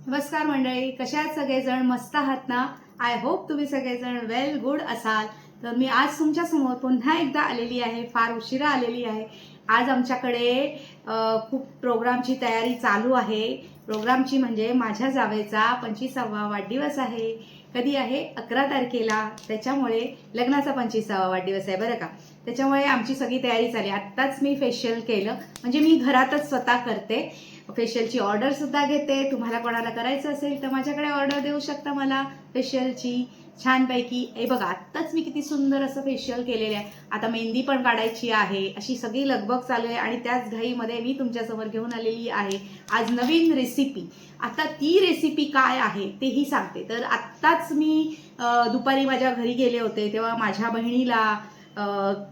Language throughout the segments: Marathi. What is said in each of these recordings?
नमस्कार मंडळी, कशा आहात सगळेजण? मस्त आहात ना? आय होप तुम्ही सगळेजण वेल गुड असाल. तर मी आज तुमच्या समोर पुन्हा एकदा आलेली आहे, फार उशिरा आलेली आहे. आज आमच्याकडे खूप प्रोग्रामची तयारी चालू आहे. प्रोग्रामची म्हणजे माझ्या जावेचा 25वा वाढदिवस आहे. कधी आहे? 11 तारखेला. त्याच्यामुळे लग्नाचा 25वा वाढदिवस आहे बरं का. त्याच्यामुळे आमची सगळी तयारी चालली. आत्ताच मी फेशियल केलं, म्हणजे मी घरातच स्वतः करते. फेशियलची ऑर्डर सुद्धा घेते. तुम्हाला कोणाला करायचं असेल तर माझ्याकडे ऑर्डर देऊ शकता मला फेशियलची छानपैकी. हे बघा, आत्ताच मी किती सुंदर असं फेशियल केलेलं आहे. आता मेहंदी पण काढायची आहे, अशी सगळी लगबग चालू आहे आणि त्याच घाईमध्ये मी तुमच्यासमोर घेऊन आलेली आहे आज नवीन रेसिपी. आता ती रेसिपी काय आहे तेही सांगते. तर आत्ताच मी दुपारी माझ्या घरी गेले होते, तेव्हा माझ्या बहिणीला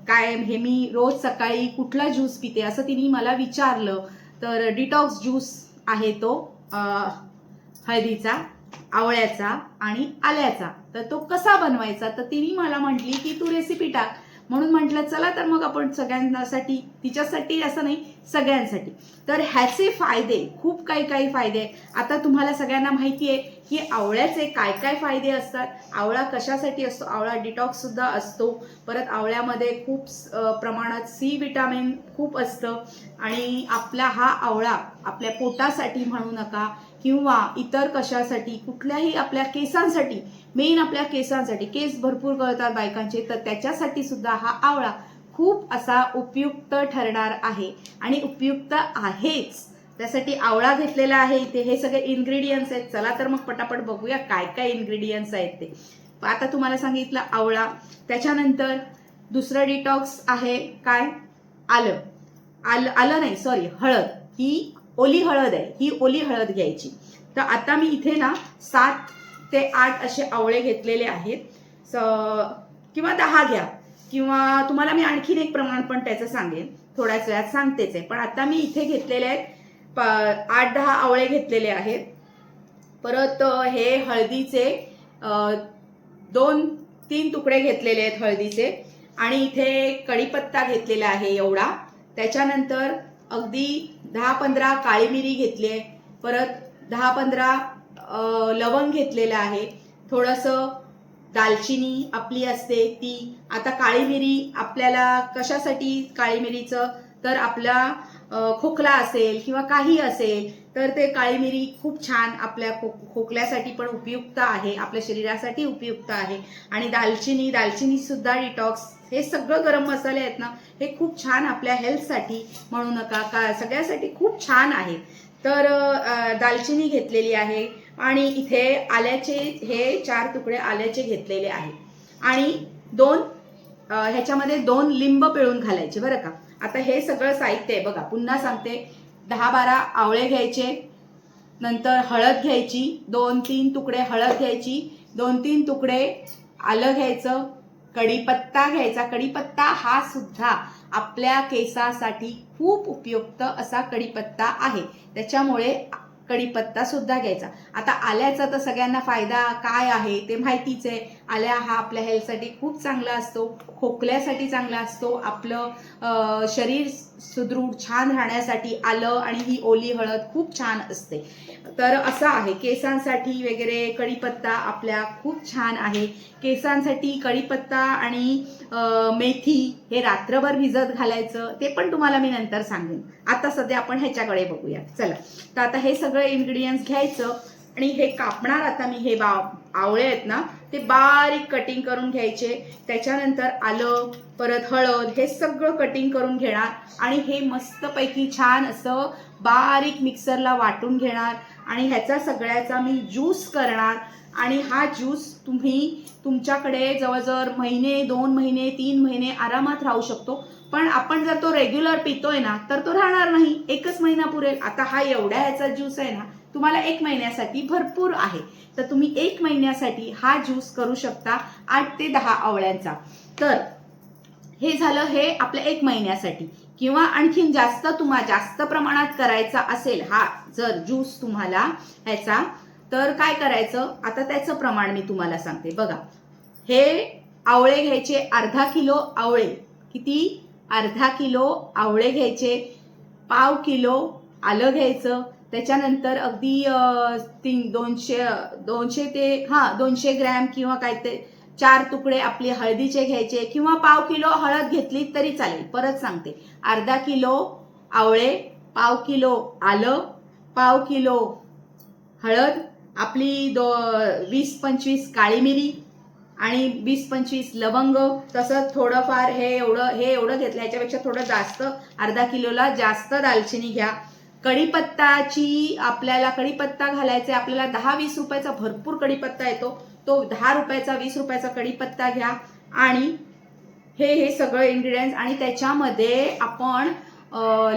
काय हे मी रोज सकाळी कुठला ज्यूस पिते असं तिने मला विचारलं. तर डिटॉक्स ज्यूस आहे तो हळदीचा, आवळ्याचा आणि आल्याचा. तर तो कसा बनवायचा तर तिने मला म्हटली की तू रेसिपी टाक. म्हणून म्हटलं चला तर मग आपण सगळ्यांसाठी, तिच्यासाठी असं नाही सगळ्यांसाठी. तर ह्याचे फायदे खूप काही फायदे. आता तुम्हाला सगळ्यांना माहिती आहे की आवळ्याचे काय काय फायदे असतात. आवळा कशासाठी असतो? आवळा डिटॉक्स सुद्धा असतो. परत आवळ्यामध्ये खूप प्रमाणात सी विटामिन खूप असतं आणि आपला हा आवळा आपल्या पोटासाठी म्हणू नका किंवा इतर कशासाठी, कुठल्याही आपल्या केसांसाठी, मेन आपल्या केसांसाठी, केस भरपूर गळतात बायकांचे, तर त्याच्यासाठी सुद्धा हा आवळा खूप असा उपयुक्त ठरणार आहे आणि उपयुक्त आहेच. त्यासाठी आवळा घेतलेला आहे इथे. हे सगळे इन्ग्रेडियंट्स आहेत. चला तर मग पटापट बघूया काय काय इन्ग्रेडियंट्स आहेत ते. आता तुम्हाला सांगितलं आवळा. त्याच्यानंतर दुसरं डिटॉक्स आहे काय? आलं. आलं नाही, सॉरी, हळद. ही ओली हळद आहे. ही ओली हळद घ्यायची. तर आता मी इथे ना 7 ते 8 असे आवळे घेतलेले आहेत. किंवा 10 घ्या, किंवा तुम्हाला मी आणखीन एक प्रमाण पण त्याचं सांगेन, थोड्याच वेळात सांगतेच आहे. पण आता मी इथे घेतलेले आहेत 8-10 आवळे घेतलेले आहेत. परत हे हळदीचे 2-3 तुकडे घेतलेले आहेत हळदीचे. आणि इथे कढीपत्ता घेतलेला आहे एवढा. त्याच्यानंतर अगदी 10-15 काळी मिरी घेतली आहे. परत 10-15 लवंग घेतलेलं आहे. थोडंसं दालचिनी आपली असते ती. आता काळी मिरी आपल्याला कशासाठी काळी मिरीचं, तर आपला खोकला असेल किंवा काही असेल तर ते काळी मिरी खूप छान आपल्या खोकल्यासाठी पण उपयुक्त आहे, आपल्या शरीरासाठी उपयुक्त आहे. आणि दालचिनी सुद्धा डिटॉक्स. हे सगळं गरम मसाले आहेत ना, हे खूप छान आपल्या हेल्थसाठी म्हणू नका का सगळ्यासाठी खूप छान आहे. तर दालचिनी घेतलेली आहे. आणि इथे आल्याचे हे 4 तुकडे आल्याचे घेतलेले आहेत. आणि ह्याच्यामध्ये 2 लिंब पिळून घालायचे बरं का. आता हे सगळं साहित्य आहे बघा, पुन्हा सांगते. 10-12 आवळे घ्यायचे. नंतर हळद घ्यायची, 2-3 तुकडे हळद घ्यायची, 2-3 तुकडे आलं घ्यायचं. कढीपत्ता घ्यायचा. कढीपत्ता हा सुद्धा आपल्या केसासाठी खूप उपयुक्त असा कढीपत्ता आहे, त्याच्यामुळे कढीपत्ता सुद्धा घ्यायचा. आता आल्याचा तर सगळ्यांना फायदा काय आहे ते माहितीच आहे. आल्या हा आपल्या हेल्थसाठी खूप चांगला असतो, खोकल्यासाठी चांगला असतो, आपलं शरीर सुदृढ छान राहण्यासाठी आलं आणि ही ओली हळद खूप छान असते. तर असं आहे केसांसाठी वगैरे कढीपत्ता आपल्या खूप छान आहे. केसांसाठी कढीपत्ता आणि मेथी हे रात्रभर भिजत घालायचं, ते पण तुम्हाला मी नंतर सांगेन. आता सध्या आपण ह्याच्याकडे बघूया. चला, तर आता हे सगळं इन्ग्रेडियंट्स घ्यायचं आणि हे कापणार. आता मी हे आवळे आहेत ना, ते बारीक कटिंग करून घ्यायचे. त्याच्यानंतर आलं, परत हळद, हे सगळं कटिंग करून घेणार आणि हे मस्तपैकी छान असं बारीक मिक्सरला वाटून घेणार आणि ह्याचा सगळ्याचा मी ज्यूस करणार. आणि हा ज्यूस तुम्ही तुमच्याकडे जवळजवळ महिने, 2 महिने, 3 महिने आरामात राहू शकतो. पण आपण जर तो रेग्युलर पितोय ना तर तो राहणार नाही, 1च महिना पुरेल. आता हा एवढ्या ह्याचा ज्यूस आहे ना, तुम्हाला 1 महिन्यासाठी भरपूर आहे. तर तुम्ही 1 महिन्यासाठी हा ज्यूस करू शकता 8 ते 10 आवळ्यांचा. तर हे झालं हे आपल्या 1 महिन्यासाठी. किंवा आणखीन जास्त प्रमाणात करायचा असेल हा जर ज्यूस तुम्हाला ह्याचा, तर काय करायचं, आता त्याचं प्रमाण मी तुम्हाला सांगते बघा. हे आवळे घ्यायचे, अर्धा किलो आवळे. किती? अर्धा किलो आवळे घ्यायचे. पाव किलो आलं घ्यायचं. त्याच्यानंतर अगदी 200 ते 200 ग्रॅम किंवा काय ते 4 तुकडे आपले हळदीचे घ्यायचे किंवा पाव किलो हळद घेतली तरी चालेल. परत सांगते, अर्धा किलो आवळे, पाव किलो आलं, पाव किलो हळद, आपली 20-25 काळी मिरी आणि 20-25 लवंग, तसंच थोडंफार हे एवढं घेतलं. ह्याच्यापेक्षा थोडं जास्त, अर्धा किलोला जास्त दालचिनी घ्या. कढीपत्ताची आपल्याला कढीपत्ता घालायचा आपल्याला 10-20 रुपयाचा भरपूर कढीपत्ता येतो, तो 10 रुपयाचा 20 रुपयाचा कढीपत्ता घ्या. आणि हे सगळं इन्ग्रेडियंट्स आणि त्याच्यामध्ये आपण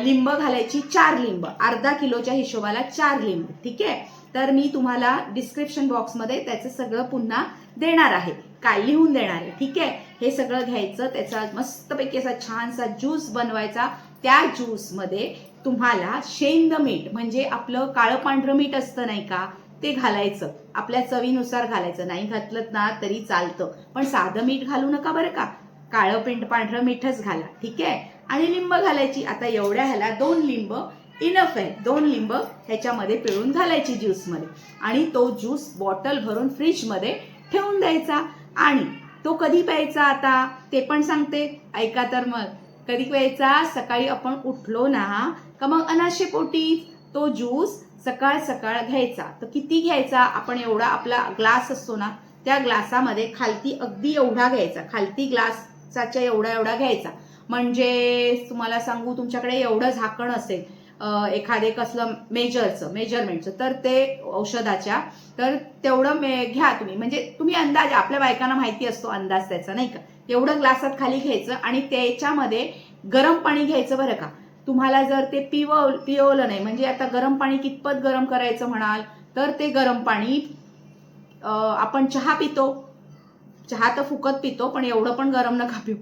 लिंब घालायची 4 लिंब, अर्धा किलोच्या हिशोबाला 4 लिंब. ठीक आहे, तर मी तुम्हाला डिस्क्रिप्शन बॉक्समध्ये त्याचं सगळं पुन्हा देणार आहे, काय लिहून देणार आहे. ठीक आहे, हे सगळं घ्यायचं, त्याचा मस्तपैकी असा छानसा ज्यूस बनवायचा. त्या ज्यूसमध्ये तुम्हाला शेंद मीठ म्हणजे आपलं काळं पांढरं मीठ असतं नाही का, ते घालायचं, आपल्या चवीनुसार घालायचं. नाही घातलं ना तरी चालतं, पण साधं मीठ घालू नका बरं का, काळं पांढरं मीठच घाला. ठीक आहे, आणि लिंब घालायची. आता एवढ्या ह्याला 2 लिंब इनफ आहे. 2 लिंब ह्याच्यामध्ये पिळून घालायची ज्यूसमध्ये आणि तो ज्यूस बॉटल भरून फ्रीजमध्ये ठेवून द्यायचा. आणि तो कधी प्यायचा आता ते पण सांगते, ऐका तर मग. कधी प्यायचा? सकाळी आपण उठलो ना का मग अनाशेपोटी तो ज्यूस सकाळ सकाळ घ्यायचा. तर किती घ्यायचा? आपण एवढा आपला ग्लास असतो ना, त्या ग्लासामध्ये खालती अगदी एवढा घ्यायचा, खालती ग्लासाच्या एवढा घ्यायचा. म्हणजे तुम्हाला सांगू, तुमच्याकडे एवढं झाकण असेल एखादे कसलं मेजरमेंटचं, तर ते औषधाच्या, तर तेवढं घ्या तुम्ही. म्हणजे तुम्ही अंदाज, आपल्या बायकांना माहिती असतो अंदाज त्याचा नाही का, एवढं ग्लासात खाली घ्यायचं आणि त्याच्यामध्ये गरम पाणी घ्यायचं बरं का. तुम्हाला जर ते पिवलं नाही, म्हणजे आता गरम पाणी कितपत गरम करायचं म्हणाल, तर ते गरम पाणी आपण चहा पितो, चहा तर फुकत पितो, पण एवढं पण गरम नका पिऊ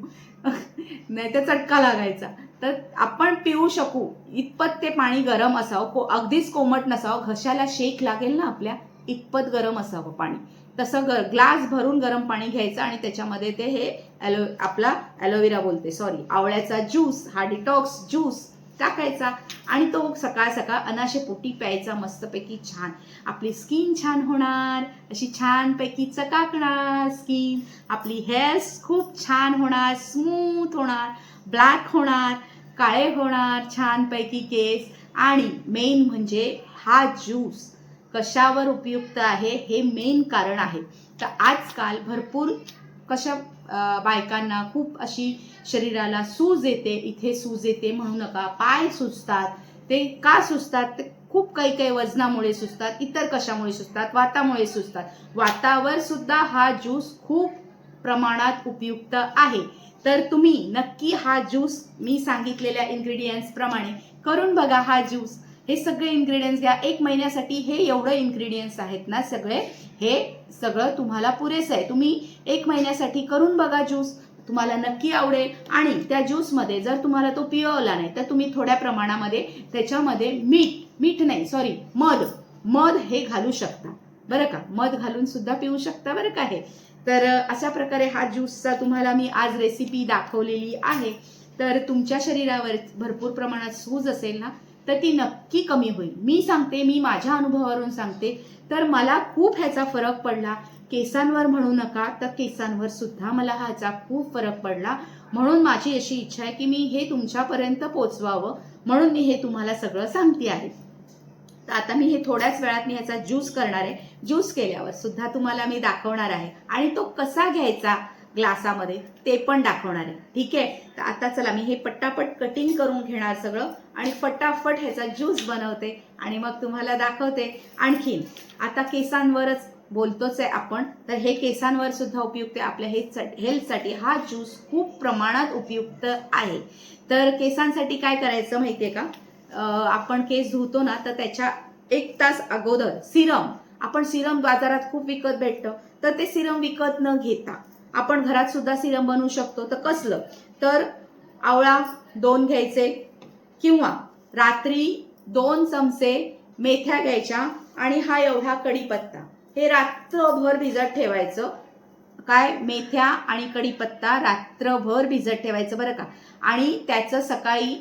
नाही तर चटका लागायचा. तर आपण पिऊ शकू इतपत ते पाणी गरम असावं, अगदीच कोमट नसावं, घशाला शेक लागेल ना आपल्या, इतपत गरम असावं पाणी. तसं ग्लास भरून गरम पाणी घ्यायचं आणि त्याच्यामध्ये ते हे आपला आवळ्याचा ज्यूस, हा डिटॉक्स ज्यूस टाकायचा आणि तो सकाळ सकाळ अनाशेपोटी प्यायचा. मस्तपैकी छान आपली स्किन छान होणार, अशी छानपैकी चकाकणार स्किन, आपली हेअर्स खूप छान होणार, स्मूथ होणार, ब्लॅक होणार, काळे होणार, छानपैकी केस. आणि मेन म्हणजे हा ज्यूस कशावर उपयुक्त आहे हे मेन कारण आहे. तर आजकाल भरपूर बायकांना खूप अशी शरीराला सूज येते, इथे सूज येते म्हणू नका, पाय सुजतात. ते का सुजतात? ते खूप काही वजनामुळे सुजतात, इतर कशामुळे सुजतात, वातामुळे सुजतात. वातावर सुद्धा हा ज्यूस खूप प्रमाणात उपयुक्त आहे. तर तुम्ही नक्की हा ज्यूस मी सांगितलेल्या इन्ग्रेडियंट्स प्रमाणे करून बघा. हा ज्यूस, हे सगळे इन्ग्रेडियंट्स घ्या 1 महिन्यासाठी. हे एवढं इन्ग्रेडियंट्स आहेत ना सगळे, हे सगळं तुम्हाला पुरेसं आहे. तुम्ही 1 महिन्यासाठी करून बघा ज्यूस, तुम्हाला नक्की आवडेल. आणि त्या ज्यूसमध्ये जर तुम्हाला तो पिवला नाही तर तुम्ही थोड्या प्रमाणामध्ये त्याच्यामध्ये मध हे घालू शकता बरं का, मध घालून सुद्धा पिऊ शकता बरं का हे. तर अशा प्रकारे हा ज्यूसचा तुम्हाला मी आज रेसिपी दाखवलेली आहे. तर तुमच्या शरीरावर भरपूर प्रमाणात सूज असेल ना, तर ती नक्की कमी होईल. मी सांगते, मी माझ्या अनुभवावरून सांगते, तर मला खूप ह्याचा फरक पडला. केसांवर म्हणू नका, तर केसांवर सुद्धा मला ह्याचा खूप फरक पडला. म्हणून माझी अशी इच्छा आहे की मी हे तुमच्यापर्यंत पोचवावं, म्हणून मी हे तुम्हाला सगळं सांगते आहे. तर आता मी हे थोड्याच वेळात मी ह्याचा ज्यूस करणार आहे. ज्यूस केल्यावर सुद्धा तुम्हाला मी दाखवणार आहे आणि तो कसा घ्यायचा ग्लासामध्ये ते पण दाखवणार आहे. ठीक आहे, तर आता चला मी हे पटापट कटिंग करून घेणार सगळं आणि फटाफट ह्याचा ज्यूस बनवते आणि मग तुम्हाला दाखवते. आणखीन आता केसांवरच बोलतोच आहे आपण, तर हे केसांवर सुद्धा उपयुक्त आहे. आपल्या हेल्थसाठी हा ज्यूस खूप प्रमाणात उपयुक्त आहे. तर केसांसाठी काय करायचं माहितीये का, आपण केस धुतो ना, तर त्याच्या 1 तास अगोदर सिरम बाजारात खूप विकत भेटतं, तर ते सिरम विकत न घेता आपण घरात सुद्धा सिरम बनवू शकतो. तर कसलं, तर आवळा 2 घ्यायचे किंवा रात्री 2 चमचे मेथ्या घ्यायच्या आणि हा एवढा कढीपत्ता, हे रात्रभर भिजत ठेवायचं. काय, मेथ्या आणि कढीपत्ता रात्रभर भिजत ठेवायचं बरं का. आणि त्याचं सकाळी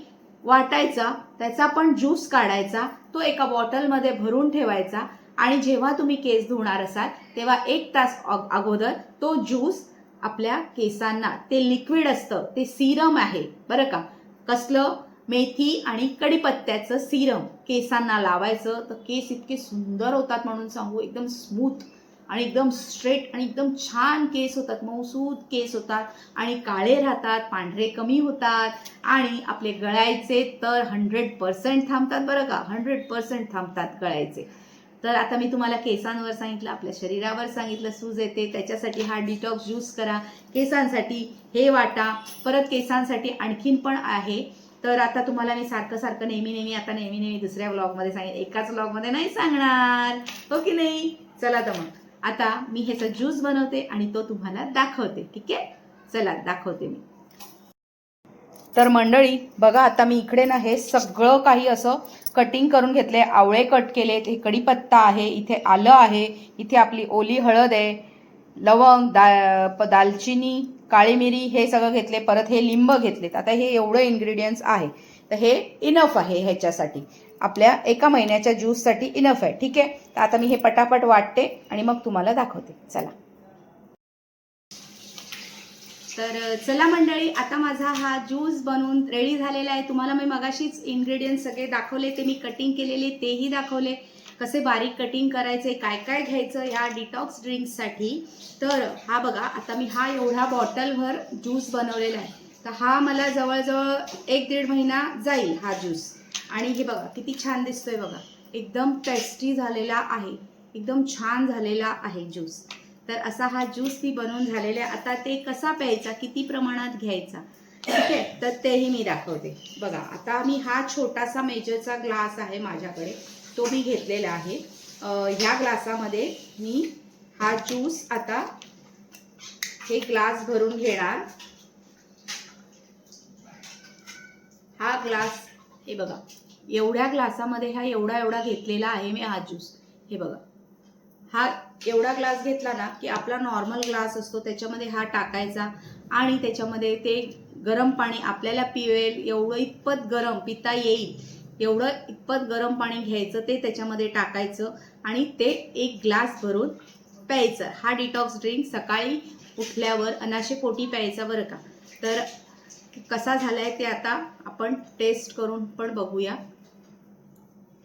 वाटायचा, त्याचा पण ज्यूस काढायचा, तो एका बॉटलमध्ये भरून ठेवायचा आणि जेव्हा तुम्ही केस धुणार असाल तेव्हा 1 तास अगोदर तो ज्यूस आपल्या केसांना, ते लिक्विड असतं, ते सिरम आहे बरं का, कसलं, मेथी आणि कढीपत्त्याचं सिरम केसांना लावायचं, तर केस इतके सुंदर होतात म्हणून सांगू, एकदम स्मूथ आणि एकदम स्ट्रेट आणि एकदम छान केस होतात, मऊसूद केस होतात आणि काळे राहतात, पांढरे कमी होतात आणि आपले गळायचे तर 100% थांबतात बरं का, 100% थांबतात गळायचे. तर आता मी तुम्हाला केसांवर सांगितलं, आपल्या शरीरावर सांगितलं, सूज येते त्याच्यासाठी हा डिटॉक्स ज्यूस करा, केसांसाठी हे वाटा, परत केसांसाठी आणखीन पण आहे. तर आता तुम्हाला मी सारखं नेहमी दुसऱ्या व्लॉगमध्ये सांगेन, एकाच व्लॉगमध्ये नाही सांगणार, हो की नाही. चला तर मग आता मी ह्याचा ज्यूस बनवते आणि तो तुम्हाला दाखवते, ठीक आहे. चला दाखवते मी. तर मंडळी बघा, आता मी इकडे ना हे सगळं काही असं कटिंग करून घेतले, आवळे कट केलेत, हे कढीपत्ता आहे, इथे आलं आहे, इथे आपली ओली हळद आहे, लवंग, दालचिनी, काळी मिरी हे सगळं घेतले, परत हे लिंब घेतलेत. आता हे एवढं इन्ग्रेडियंट्स आहे, तर हे इनफ आहे ह्याच्यासाठी, आपल्या 1 महिन्याच्या ज्यूससाठी इनफ आहे, ठीक आहे. तर आता मी हे पटापट वाटते आणि मग तुम्हाला दाखवते. चला. तर चला मंडळी, आता माझा हा ज्यूस बनवून रेडी झालेला आहे. तुम्हाला मी मगाशीच इन्ग्रेडियंट्स सगळे दाखवले, ते मी कटिंग केलेले तेही दाखवले, कसे बारीक कटिंग करायचे, काय काय घ्यायचं ह्या डिटॉक्स ड्रिंक्ससाठी. तर हा बघा, आता मी हा एवढा बॉटलभर ज्यूस बनवलेला आहे, तर हा मला जवळजवळ 1-1.5 महिना जाईल हा ज्यूस. आणि हे बघा किती छान दिसतोय बघा, एकदम टेस्टी झालेला आहे, एकदम छान झालेला आहे ज्यूस. तर असा हा ज्यूस ती बनवून झालेला आहे. आता ते कसा प्यायचा, किती प्रमाणात घ्यायचा, ठीक आहे, तर तेही मी दाखवते. बघा, आता मी हा छोटासा मेजरचा ग्लास आहे माझ्याकडे, तो मी घेतलेला आहे. ह्या ग्लासामध्ये मी हा ज्यूस आता हे ग्लास भरून घेणार. हा ग्लास, हे बघा, एवढ्या ग्लासामध्ये हा एवढा घेतलेला आहे मी हा ज्यूस. हे बघा, हा एवढा ग्लास घेतला ना की आपला नॉर्मल ग्लास असतो त्याच्यामध्ये हा टाकायचा आणि त्याच्यामध्ये ते गरम पाणी, आपल्याला पिवेल एवढं इतपत गरम पिता येईल एवढं इतपत गरम पाणी घ्यायचं, ते त्याच्यामध्ये टाकायचं आणि ते 1 ग्लास भरून प्यायचं. हा डिटॉक्स ड्रिंक सकाळी उठल्यावर अनाशेपोटी प्यायचा बरं का. तर कसा झालाय ते आता आपण टेस्ट करून पण बघूया.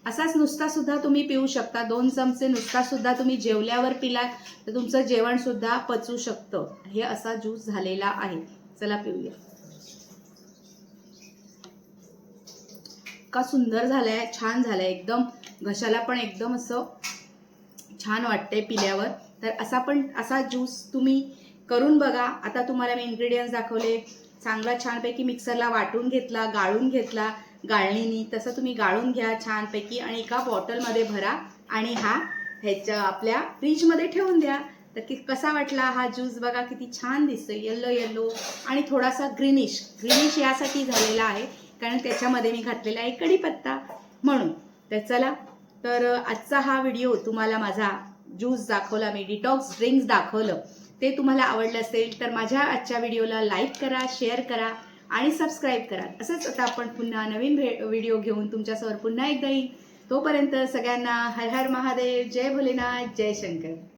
असाच नुसता सुद्धा तुम्ही पिऊ शकता, 2 चमचे नुसता सुद्धा तुम्ही जेवल्यावर पिलात तर तुमचं जेवण सुद्धा पचू शकतं. हे असा ज्यूस झालेला आहे. चला पिऊया. का सुंदर झालाय, छान झालाय, एकदम घशाला पण एकदम असं छान वाटतंय पिल्यावर. तर असा ज्यूस तुम्ही करून बघा. आता तुम्हाला मी इन्ग्रेडियंट्स दाखवले, चांगला छानपैकी मिक्सरला वाटून घेतला, गाळून घेतला गाळणीनी, तसं तुम्ही गाळून घ्या छानपैकी आणि एका बॉटलमध्ये भरा आणि हा ह्याच्या आपल्या फ्रीजमध्ये ठेवून द्या. तर कसा वाटला हा ज्यूस बघा, किती छान दिसतोय, येलो आणि थोडासा ग्रीनिश यासाठी झालेला आहे कारण त्याच्यामध्ये मी घातलेला आहे कढीपत्ता म्हणून. तर चला, तर आजचा हा व्हिडिओ तुम्हाला माझा ज्यूस दाखवला, मी डिटॉक्स ड्रिंक्स दाखवलं, ते तुम्हाला आवडलं असेल तर माझ्या आजच्या व्हिडिओला लाईक करा, शेअर करा आणि सबस्क्राईब करा. असंच आता आपण पुन्हा नवीन व्हिडिओ घेऊन तुमच्यासमोर पुन्हा एकदा येईल. तोपर्यंत सगळ्यांना हर हर महादेव, जय भोलेनाथ, जय शंकर.